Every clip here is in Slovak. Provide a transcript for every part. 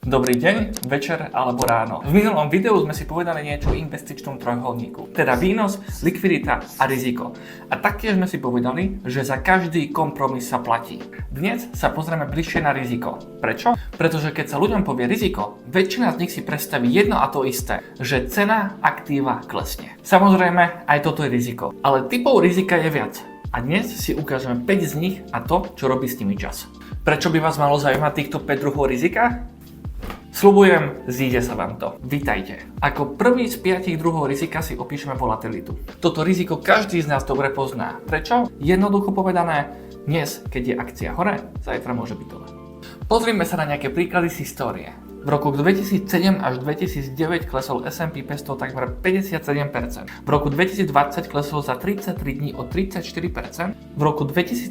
Dobrý deň, večer alebo ráno. V minulom videu sme si povedali niečo o investičnom trojuholníku, teda výnos, likvidita a riziko. A taktiež sme si povedali, že za každý kompromis sa platí. Dnes sa pozrieme bližšie na riziko. Prečo? Pretože keď sa ľuďom povie riziko, väčšina z nich si predstaví jedno a to isté, že cena aktíva klesne. Samozrejme, aj toto je riziko, ale typov rizika je viac. A dnes si ukážeme 5 z nich a to, čo robí s nimi čas. Prečo by vás malo zaujímať týchto 5 druhov rizika? Sľubujem, zíde sa vám to. Vítajte. Ako prvý z 5 druhov rizika si opíšeme volatilitu. Toto riziko každý z nás dobre pozná. Prečo? Jednoducho povedané, dnes, keď je akcia hore, zajtra môže byť dole. Pozrime sa na nejaké príklady z histórie. V roku 2007 až 2009 klesol S&P 500 takmer 57%. V roku 2020 klesol za 33 dní o 34%. V roku 2022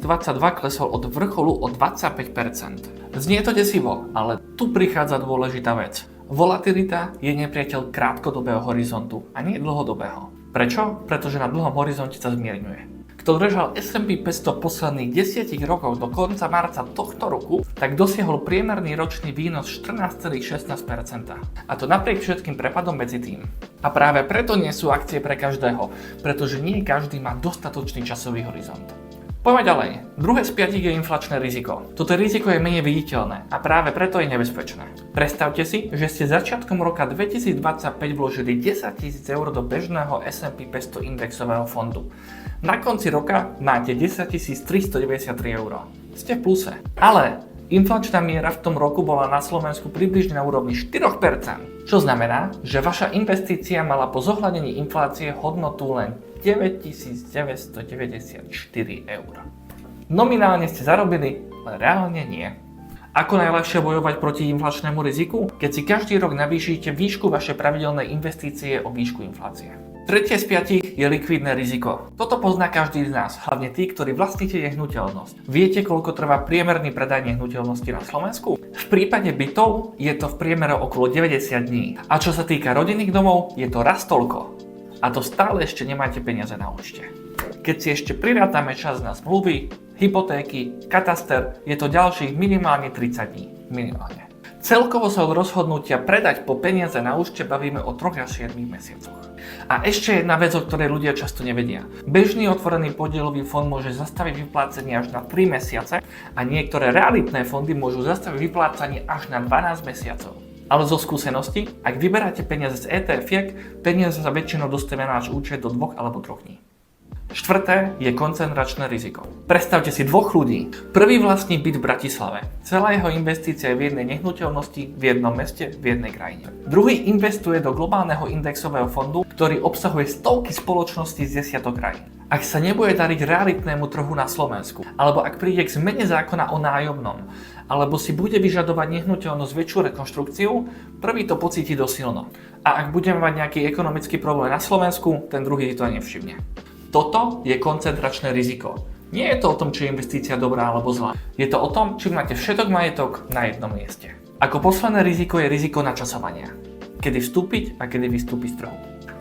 klesol od vrcholu o 25%. Znie to desivo, ale tu prichádza dôležitá vec. Volatilita je nepriateľ krátkodobého horizontu a nie dlhodobého. Prečo? Pretože na dlhom horizonte sa zmierňuje. Kto držal S&P 500 posledných 10 rokov do konca marca tohto roku, tak dosiahol priemerný ročný výnos 14,16%. A to napriek všetkým prepadom medzi tým. A práve preto nie sú akcie pre každého, pretože nie každý má dostatočný časový horizont. Poďme ďalej. Druhé z 5 je inflačné riziko. Toto riziko je menej viditeľné a práve preto je nebezpečné. Predstavte si, že ste začiatkom roka 2025 vložili 10 000 eur do bežného S&P 500 indexového fondu. Na konci roka máte 10 393 eur. Ste v pluse. Ale inflačná miera v tom roku bola na Slovensku približne na úrovni 4%, čo znamená, že vaša investícia mala po zohľadení inflácie hodnotu len 9994 eur. Nominálne ste zarobili, ale reálne nie. Ako najľahšie bojovať proti inflačnému riziku? Keď si každý rok navýšite výšku vašej pravidelnej investície o výšku inflácie. Tretie z 5 je likvidné riziko. Toto pozná každý z nás, hlavne tí, ktorí vlastníte nehnuteľnosť. Viete, koľko trvá priemerný predaj nehnuteľnosti na Slovensku? V prípade bytov je to v priemere okolo 90 dní. A čo sa týka rodinných domov, je to raz toľko. A to stále ešte nemáte peniaze na účte. Keď si ešte prirátame čas na zmluvy, hypotéky, kataster, je to ďalších minimálne 30 dní. Minimálne. Celkovo sa od rozhodnutia predať po peniaze na účte bavíme o 3 až 7 mesiacoch. A ešte jedna vec, o ktorej ľudia často nevedia. Bežný otvorený podielový fond môže zastaviť vyplácanie až na 3 mesiace a niektoré realitné fondy môžu zastaviť vyplácanie až na 12 mesiacov. Ale zo skúsenosti, ak vyberáte peniaze z ETF-iek, peniaze sa väčšinou dostanú na váš účet do 2 alebo 3 dní. Štvrté je koncentračné riziko. Predstavte si dvoch ľudí. Prvý vlastní byt v Bratislave. Celá jeho investícia je v jednej nehnuteľnosti, v jednom meste, v jednej krajine. Druhý investuje do globálneho indexového fondu, ktorý obsahuje stovky spoločností z 10 krajín. Ak sa nebude dariť realitnému trhu na Slovensku, alebo ak príde k zmene zákona o nájomnom, alebo si bude vyžadovať nehnuteľnosť väčšiu rekonštrukciu, prvý to pocíti dosilno. A ak budeme mať nejaký ekonomický problém na Slovensku, ten druhý to nevšimne. Toto je koncentračné riziko. Nie je to o tom, či je investícia dobrá alebo zlá. Je to o tom, či máte všetok majetok na jednom mieste. Ako posledné riziko je riziko načasovania. Kedy vstúpiť a kedy vystúpiť z trhu.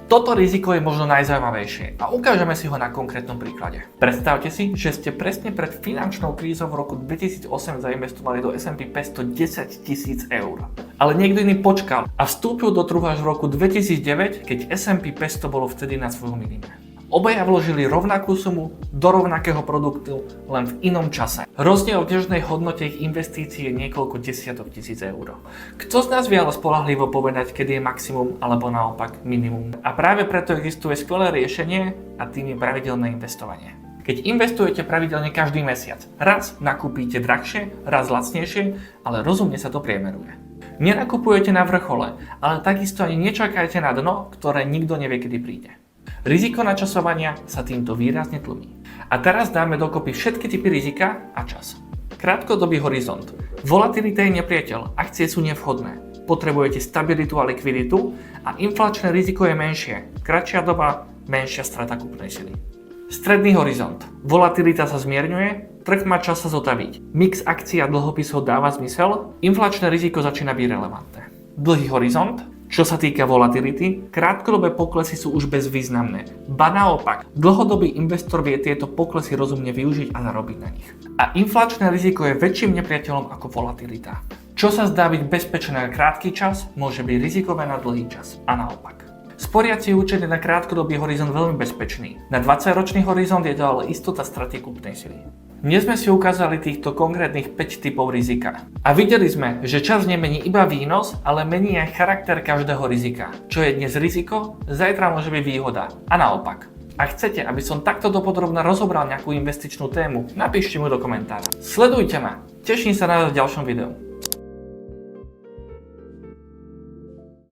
Toto riziko je možno najzaujímavejšie a ukážeme si ho na konkrétnom príklade. Predstavte si, že ste presne pred finančnou krízou v roku 2008 zainvestovali do S&P 500 10 000 eur. Ale niekto iný počkal a vstúpil do trhu až v roku 2009, keď S&P 500 bolo vtedy na svojom minime. Obaja vložili rovnakú sumu do rovnakého produktu, len v inom čase. Rozdiel v dnešnej hodnote ich investícií je niekoľko desiatok tisíc eur. Kto z nás vie ale spoľahlivo povedať, kedy je maximum alebo naopak minimum? A práve preto existuje skvelé riešenie a tým je pravidelné investovanie. Keď investujete pravidelne každý mesiac, raz nakúpite drahšie, raz lacnejšie, ale rozumne sa to priemeruje. Nenakupujete na vrchole, ale takisto ani nečakajte na dno, ktoré nikto nevie, kedy príde. Riziko načasovania sa týmto výrazne tlmí. A teraz dáme dokopy všetky typy rizika a čas. Krátkodobý horizont. Volatilita je nepriateľ, akcie sú nevhodné. Potrebujete stabilitu a likviditu a inflačné riziko je menšie. Kratšia doba, menšia strata kúpnej sily. Stredný horizont. Volatilita sa zmierňuje, trh má čas sa zotaviť. Mix akcií a dlhopisov dáva zmysel, inflačné riziko začína byť relevantné. Dlhý horizont. Čo sa týka volatility, krátkodobé poklesy sú už bezvýznamné. Ba naopak, dlhodobý investor vie tieto poklesy rozumne využiť a zarobiť na nich. A inflačné riziko je väčším nepriateľom ako volatilita. Čo sa zdá byť bezpečné na krátky čas, môže byť rizikové na dlhý čas. A naopak. Sporiaci je určený na krátkodobý horizont veľmi bezpečný. Na 20-ročný horizont je to ale istota straty kúpnej sily. Dnes sme si ukázali týchto konkrétnych 5 typov rizika. A videli sme, že čas nemení iba výnos, ale mení aj charakter každého rizika. Čo je dnes riziko, zajtra môže byť výhoda. A naopak. Ak chcete, aby som takto dopodrobne rozobral nejakú investičnú tému, napíšte mu do komentára. Sledujte ma, teším sa na vás v ďalšom videu.